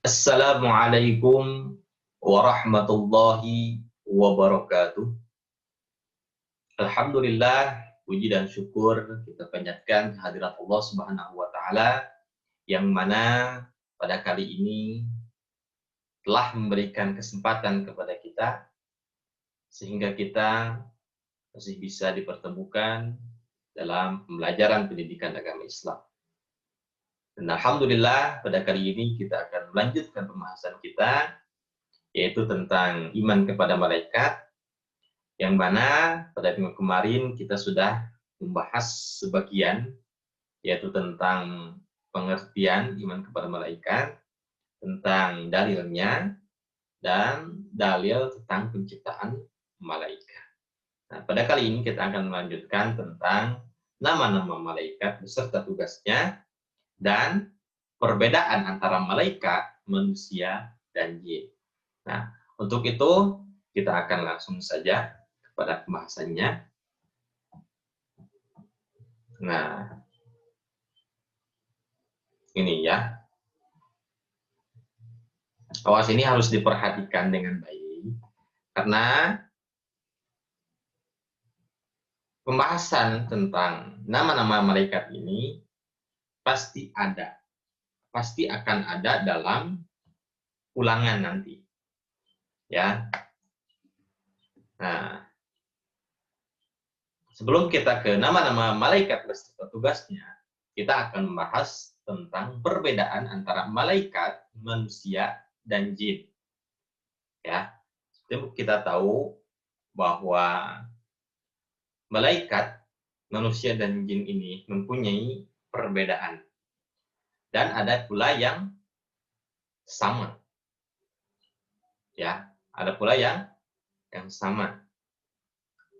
Assalamualaikum warahmatullahi wabarakatuh. Alhamdulillah, puji dan syukur kita panjatkan kehadirat Allah Subhanahu wa taala yang mana pada kali ini telah memberikan kesempatan kepada kita sehingga kita masih bisa dipertemukan dalam pembelajaran pendidikan agama Islam. Dan alhamdulillah pada kali ini kita akan melanjutkan pembahasan kita yaitu tentang iman kepada malaikat, yang mana pada minggu kemarin kita sudah membahas sebagian, yaitu tentang pengertian iman kepada malaikat, tentang dalilnya, dan dalil tentang penciptaan malaikat. Nah, pada kali ini kita akan melanjutkan tentang nama-nama malaikat beserta tugasnya, dan perbedaan antara malaikat, manusia, dan jin. Nah, untuk itu kita akan langsung saja kepada pembahasannya. Nah, ini ya. Awas, ini harus diperhatikan dengan baik karena pembahasan tentang nama-nama malaikat ini pasti akan ada dalam ulangan nanti. Ya. Nah, sebelum kita ke nama-nama malaikat beserta tugasnya, kita akan membahas tentang perbedaan antara malaikat, manusia, dan jin. Ya, kita tahu bahwa malaikat, manusia, dan jin ini mempunyai perbedaan. Dan ada pula yang sama. Ya, ada pula yang sama.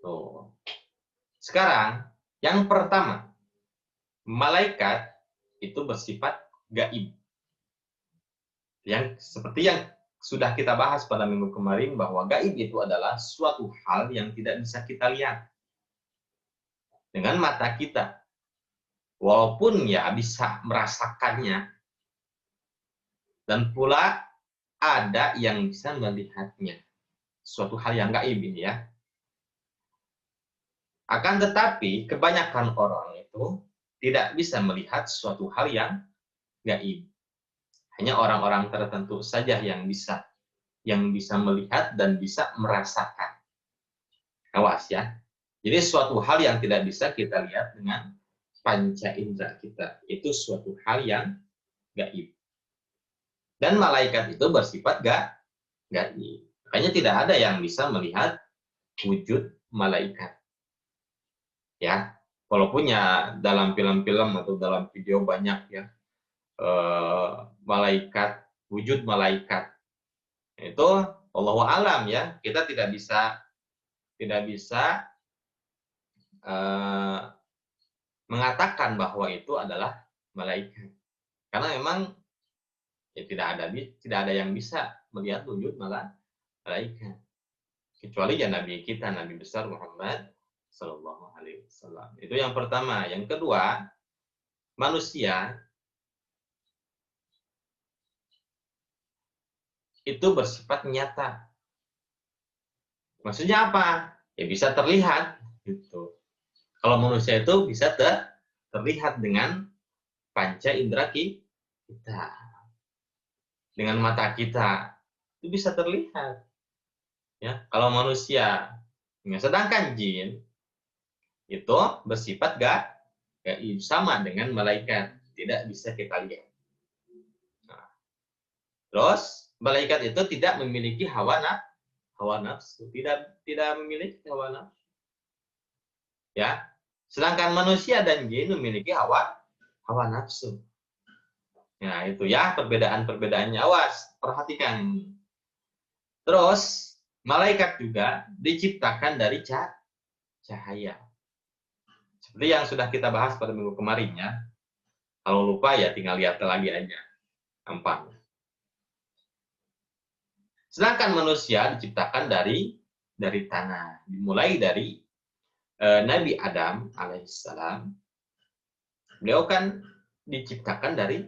Tuh. Sekarang, yang pertama, malaikat itu bersifat gaib. Yang seperti yang sudah kita bahas pada minggu kemarin, bahwa gaib itu adalah suatu hal yang tidak bisa kita lihat dengan mata kita. Walaupun ya bisa merasakannya. Dan pula ada yang bisa melihatnya. Suatu hal yang gaib ini ya. Akan tetapi kebanyakan orang itu tidak bisa melihat suatu hal yang gaib. Hanya orang-orang tertentu saja yang bisa melihat dan bisa merasakan. Awas ya. Jadi suatu hal yang tidak bisa kita lihat dengan panca indera kita, itu suatu hal yang gaib. Dan malaikat itu bersifat gaib. Makanya tidak ada yang bisa melihat wujud malaikat. Ya, walaupun ya dalam film-film atau dalam video banyak ya malaikat, wujud malaikat. Itu Allahu a'lam ya, kita tidak bisa mengatakan bahwa itu adalah malaikat. Karena memang ya tidak ada yang bisa melihat wujud malaikat. Kecuali ya Nabi kita, Nabi besar Muhammad Sallallahu Alaihi Wasallam. Itu yang pertama. Yang kedua, manusia itu bersifat nyata. Maksudnya apa? Ya bisa terlihat gitu. Kalau manusia itu bisa terlihat dengan panca indera kita. Dengan mata kita itu bisa terlihat. Ya, kalau manusia. Sedangkan jin itu bersifat gaib, sama dengan malaikat, tidak bisa kita lihat. Nah, terus malaikat itu tidak memiliki hawa nafsu, tidak memiliki hawa nafsu. Ya, sedangkan manusia dan jin memiliki hawa nafsu. Nah, itu ya perbedaan-perbedaannya. Awas, perhatikan. Terus malaikat juga diciptakan dari cahaya. Seperti yang sudah kita bahas pada minggu kemarin ya. Kalau lupa ya tinggal lihat lagi aja. Gampang. Sedangkan manusia diciptakan dari tanah. Dimulai dari Nabi Adam alaihissalam. Beliau kan diciptakan dari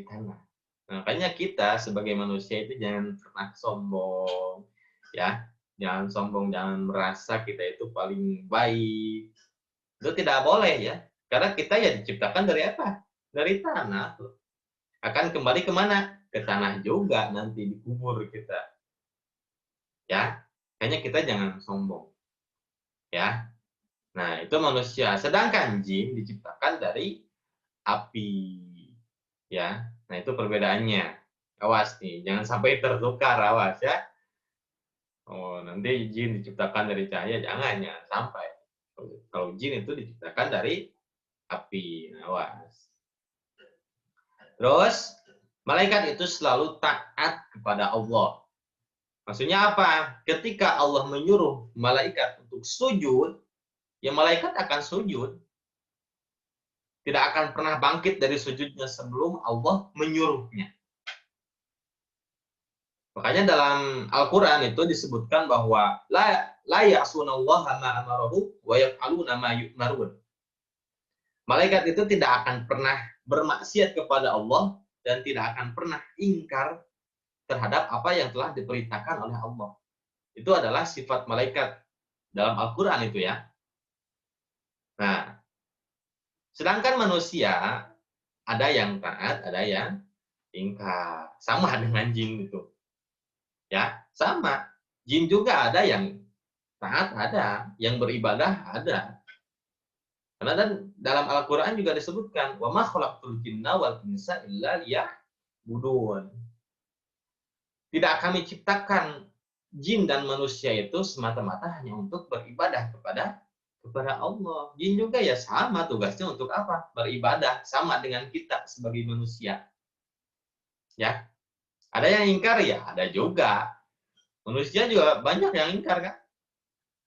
tanah. Makanya kita sebagai manusia itu jangan pernah sombong, ya. Jangan sombong, jangan merasa kita itu paling baik. Itu tidak boleh ya. Karena kita ya diciptakan dari apa? Dari tanah. Akan kembali kemana? Ke tanah juga nanti dikubur kita. Ya. Makanya kita jangan sombong. Ya. Nah, itu manusia. Sedangkan jin diciptakan dari api. Ya. Nah, itu perbedaannya. Awas nih, jangan sampai tertukar, awas ya. Oh, nanti jin diciptakan dari cahaya, jangan sampai. Kalau jin itu diciptakan dari api, awas. Terus, malaikat itu selalu taat kepada Allah. Maksudnya apa? Ketika Allah menyuruh malaikat untuk sujud, ya malaikat akan sujud. Tidak akan pernah bangkit dari sujudnya sebelum Allah menyuruhnya. Makanya dalam Al-Quran itu disebutkan bahwa la ya'sunallaha ma amarahu wa yaf'aluna ma yu'marun. Malaikat itu tidak akan pernah bermaksiat kepada Allah dan tidak akan pernah ingkar terhadap apa yang telah diperintahkan oleh Allah. Itu adalah sifat malaikat dalam Al-Quran itu ya. Nah, sedangkan manusia ada yang taat, ada yang ingkar. Sama dengan jin itu. Ya, sama. Jin juga ada yang taat, ada yang beribadah, ada. Karena dan dalam Al-Quran juga disebutkan, wa ma khalaqtul jinna wal insa illa liya'budun. Tidak kami ciptakan jin dan manusia itu semata-mata hanya untuk beribadah kepada Allah. Jin juga ya sama tugasnya untuk apa? Beribadah, sama dengan kita sebagai manusia. Ya. Ada yang ingkar ya, ada juga. Manusia juga banyak yang ingkar kan?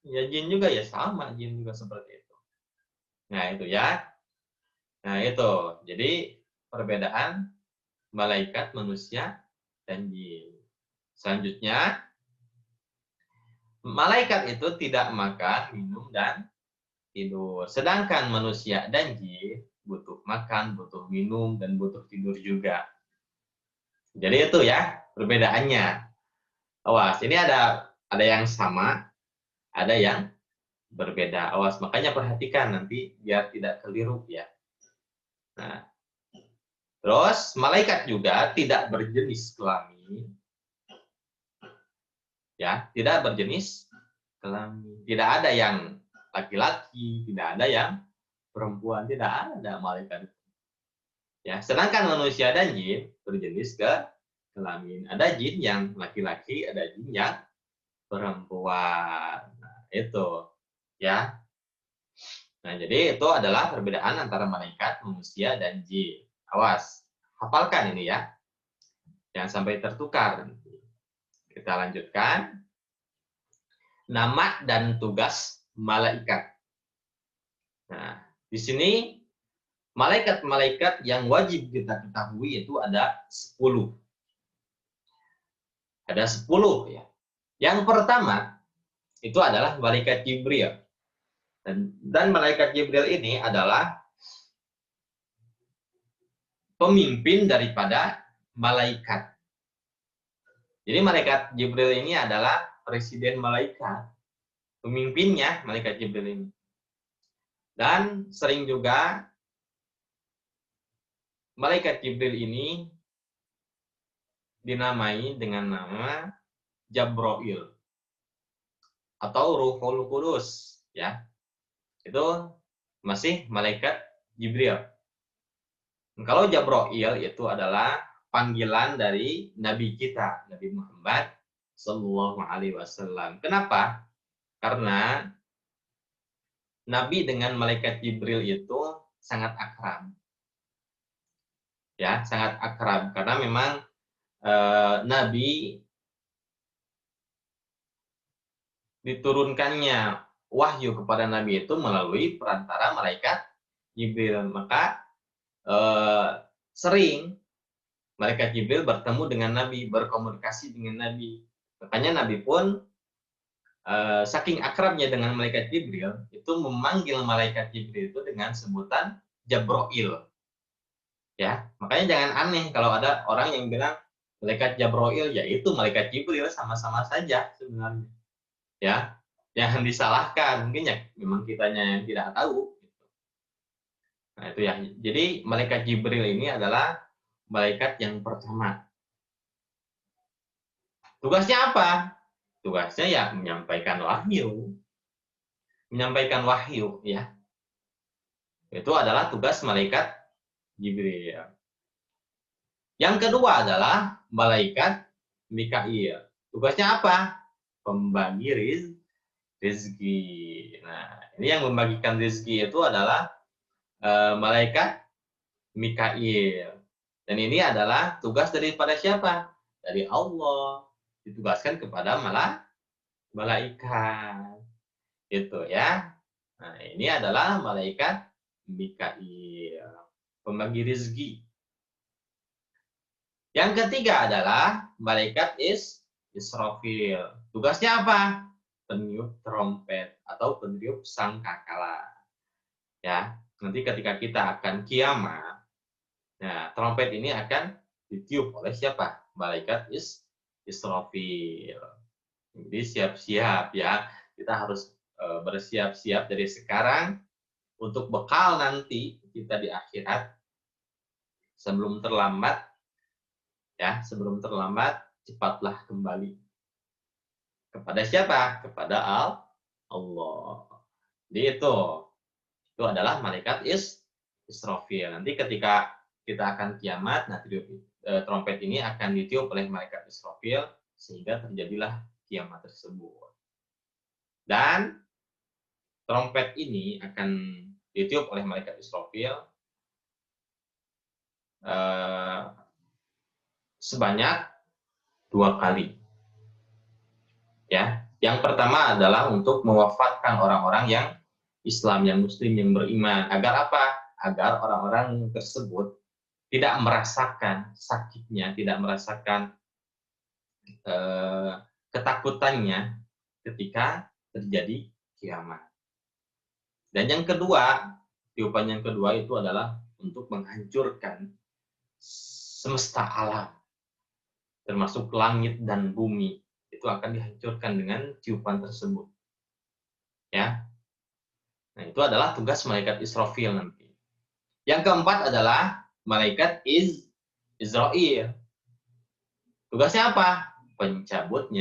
Ya jin juga ya sama, jin juga seperti itu. Nah, itu ya. Nah, itu. Jadi perbedaan malaikat, manusia, dan jin. Selanjutnya, malaikat itu tidak makan, minum, dan tidur. Sedangkan manusia dan jin butuh makan, butuh minum, dan butuh tidur juga. Jadi itu ya perbedaannya. Awas, ini ada yang sama, ada yang berbeda. Awas, makanya perhatikan nanti biar tidak keliru ya. Nah, terus malaikat juga tidak berjenis kelamin. Ya, tidak berjenis kelamin. Tidak ada yang laki-laki, tidak ada yang perempuan, tidak ada malaikat. Ya, sedangkan manusia dan jin berjenis kelamin. Ada jin yang laki-laki, ada jin yang perempuan. Nah, itu ya. Nah, jadi itu adalah perbedaan antara malaikat, manusia, dan jin. Awas, hafalkan ini ya. Jangan sampai tertukar. Kita lanjutkan. Nama dan tugas malaikat. Nah, di sini malaikat-malaikat yang wajib kita ketahui itu ada 10. Ada 10 ya. Yang pertama itu adalah malaikat Jibril. Dan malaikat Jibril ini adalah pemimpin daripada malaikat. Jadi malaikat Jibril ini adalah presiden malaikat. Pemimpinnya malaikat Jibril ini. Dan sering juga malaikat Jibril ini dinamai dengan nama Jabroil atau Ruhul Kudus ya. Itu masih malaikat Jibril. Kalau Jabroil itu adalah panggilan dari Nabi kita, Nabi Muhammad Sallallahu Alaihi Wasallam. Kenapa? Karena Nabi dengan malaikat Jibril itu sangat akrab. Ya, sangat akrab karena memang Nabi diturunkannya wahyu kepada Nabi itu melalui perantara malaikat Jibril. Maka sering malaikat Jibril bertemu dengan Nabi, berkomunikasi dengan Nabi. Makanya Nabi pun saking akrabnya dengan malaikat Jibril, itu memanggil malaikat Jibril itu dengan sebutan Jabroil. Ya, makanya jangan aneh kalau ada orang yang bilang malaikat Jabroil, ya itu malaikat Jibril sama-sama saja sebenarnya. Ya, jangan disalahkan, mungkin ya memang kitanya yang tidak tahu. Nah itu ya. Jadi malaikat Jibril ini adalah malaikat yang pertama. Tugasnya apa? Tugasnya ya menyampaikan wahyu. Menyampaikan wahyu ya. Itu adalah tugas malaikat Jibril. Yang kedua adalah malaikat Mikail. Tugasnya apa? Pembagi rezeki. Nah, ini yang membagikan rezeki itu adalah malaikat Mikail. Dan ini adalah tugas daripada siapa? Dari Allah. Ditugaskan kepada malaikat. Itu ya. Nah, ini adalah malaikat Mikail. Pembagi rezeki. Yang ketiga adalah malaikat Israfil. Tugasnya apa? Peniup trompet atau peniup sangkakala. Ya, nanti ketika kita akan kiamat, nah trompet ini akan ditiup oleh siapa? Malaikat Israfil. Jadi siap-siap ya, kita harus bersiap-siap dari sekarang untuk bekal nanti kita di akhirat sebelum terlambat ya, sebelum terlambat cepatlah kembali kepada siapa? Kepada Allah. Jadi itu adalah malaikat Israfil. Nanti ketika kita akan kiamat, nah trompet ini akan ditiup oleh malaikat Israfil sehingga terjadilah kiamat tersebut. Dan trompet ini akan ditiup oleh malaikat Israfil sebanyak 2 kali. Ya, yang pertama adalah untuk mewafatkan orang-orang yang Islam, yang Muslim, yang beriman. Agar apa? Agar orang-orang tersebut tidak merasakan sakitnya, tidak merasakan ketakutannya ketika terjadi kiamat. Dan yang kedua, tiupan yang kedua itu adalah untuk menghancurkan semesta alam, termasuk langit dan bumi. Itu akan dihancurkan dengan tiupan tersebut. Ya. Nah, itu adalah tugas malaikat Israfil nanti. Yang keempat adalah malaikat Israil. Tugasnya apa? Pencabut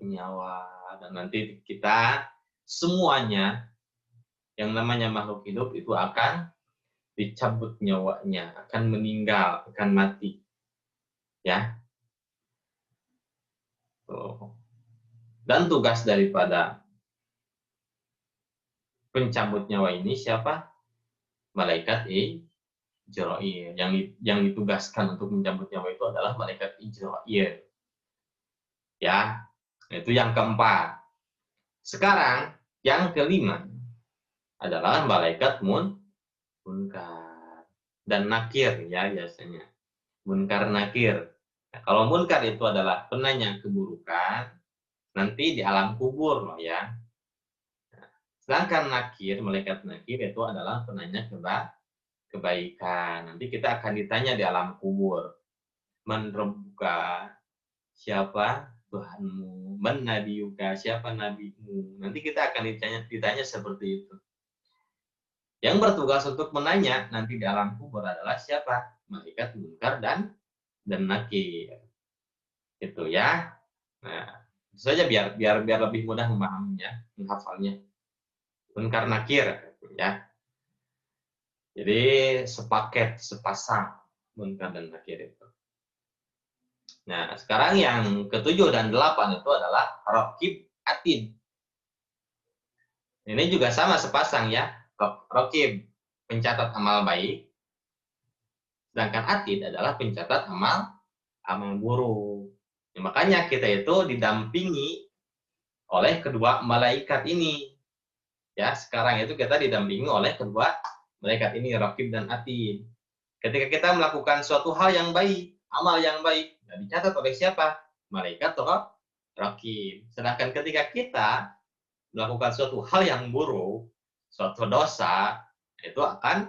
nyawa. Dan nanti kita semuanya yang namanya makhluk hidup itu akan dicabut nyawanya, akan meninggal, akan mati. Ya. Dan tugas daripada pencabut nyawa ini siapa? Malaikat Ijrail. Yang ditugaskan untuk mencabut nyawa itu adalah malaikat Ijrail. Ya, itu yang keempat. Sekarang yang kelima adalah malaikat munkar dan nakir ya biasanya. Munkar nakir. Nah, kalau munkar itu adalah penanya keburukan, nanti di alam kubur loh ya. Nah, sedangkan nakir, malaikat nakir itu adalah penanya kebaikan. Nanti kita akan ditanya di alam kubur. Man rabbuka, siapa Tuhanmu? Man nabiyuka, siapa nabimu? Nanti kita akan ditanya seperti itu. Yang bertugas untuk menanya nanti di alam kubur adalah siapa? Malaikat munkar dan nakir. Itu ya. Nah, itu saja biar lebih mudah memahaminya, menghafalnya. Munkar nakir ya. Jadi sepaket, sepasang munkar dan nakir itu. Nah, sekarang yang ke-7 dan 8 itu adalah raqib atid. Ini juga sama sepasang ya. Raqib pencatat amal baik, sedangkan atid adalah pencatat amal buruk. Ya, makanya kita itu didampingi oleh kedua malaikat ini. Ya, sekarang itu kita didampingi oleh kedua malaikat ini, raqib dan atid. Ketika kita melakukan suatu hal yang baik, amal yang baik, dicatat oleh siapa? Malaikat atau raqib. Sedangkan ketika kita melakukan suatu hal yang buruk, suatu dosa, itu akan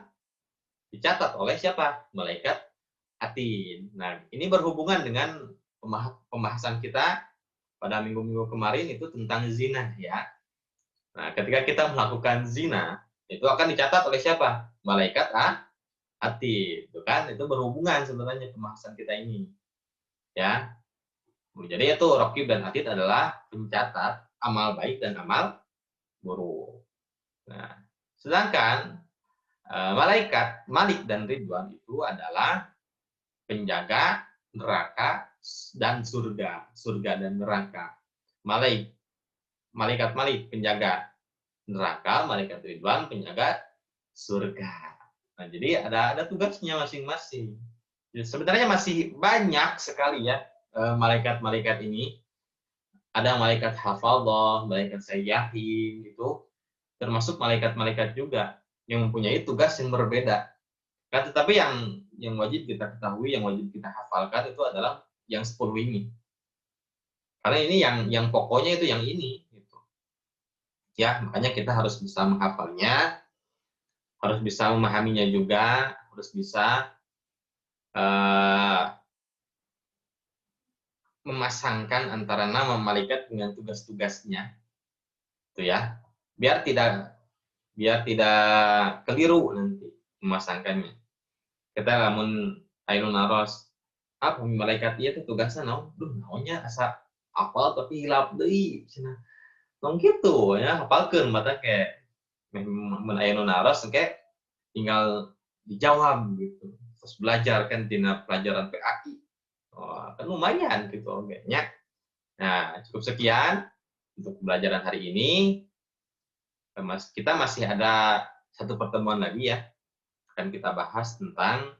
dicatat oleh siapa? Malaikat atid. Nah, ini berhubungan dengan pembahasan kita pada minggu-minggu kemarin itu tentang zina ya. Nah, ketika kita melakukan zina, itu akan dicatat oleh siapa? Malaikat atid. Itu kan itu berhubungan sebenarnya pembahasan kita ini. Ya. Jadi itu Raqib dan Atid adalah pencatat amal baik dan amal buruk. Nah, sedangkan malaikat Malik dan Ridwan itu adalah penjaga neraka dan surga, surga dan neraka. Malaikat Malik penjaga neraka, malaikat Ridwan penjaga surga. Nah, jadi ada tugasnya masing-masing. Sebenarnya masih banyak sekali ya malaikat-malaikat ini. Ada malaikat hafallah, malaikat sayyahin, gitu, termasuk malaikat-malaikat juga yang mempunyai tugas yang berbeda. Kan, tetapi yang wajib kita ketahui, yang wajib kita hafalkan itu adalah yang 10 ini. Karena ini yang pokoknya itu yang ini, gitu. Ya, makanya kita harus bisa menghafalnya, harus bisa memahaminya juga, harus bisa memasangkan antara nama malaikat dengan tugas-tugasnya, itu ya, biar tidak keliru nanti memasangkannya. Kita lamun ainun aros, apa malaikat dia tuh tugasnya naon? Duh, naonnya asa apal tapi hilap deui cenah. Nong kitu ya, hafalkeun mata kayak mun ainun aros kayak tinggal dijawab gitu. Terus belajar kan tina pelajaran PAI. Oh, kan lumayan gitu oke nya. Nah, cukup sekian untuk pembelajaran hari ini. Kita masih ada satu pertemuan lagi ya. Akan kita bahas tentang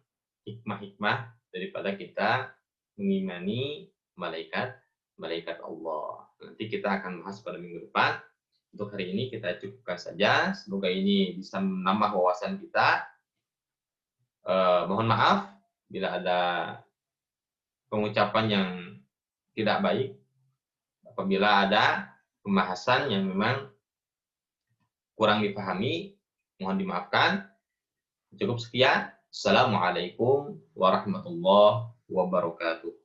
hikmah-hikmah daripada kita mengimani malaikat Allah. Nanti kita akan bahas pada minggu depan. Untuk hari ini kita cukupkan saja. Semoga ini bisa menambah wawasan kita. Mohon maaf bila ada pengucapan yang tidak baik. Apabila ada pembahasan yang memang kurang dipahami, mohon dimaafkan. Cukup sekian. Assalamualaikum warahmatullahi wabarakatuh.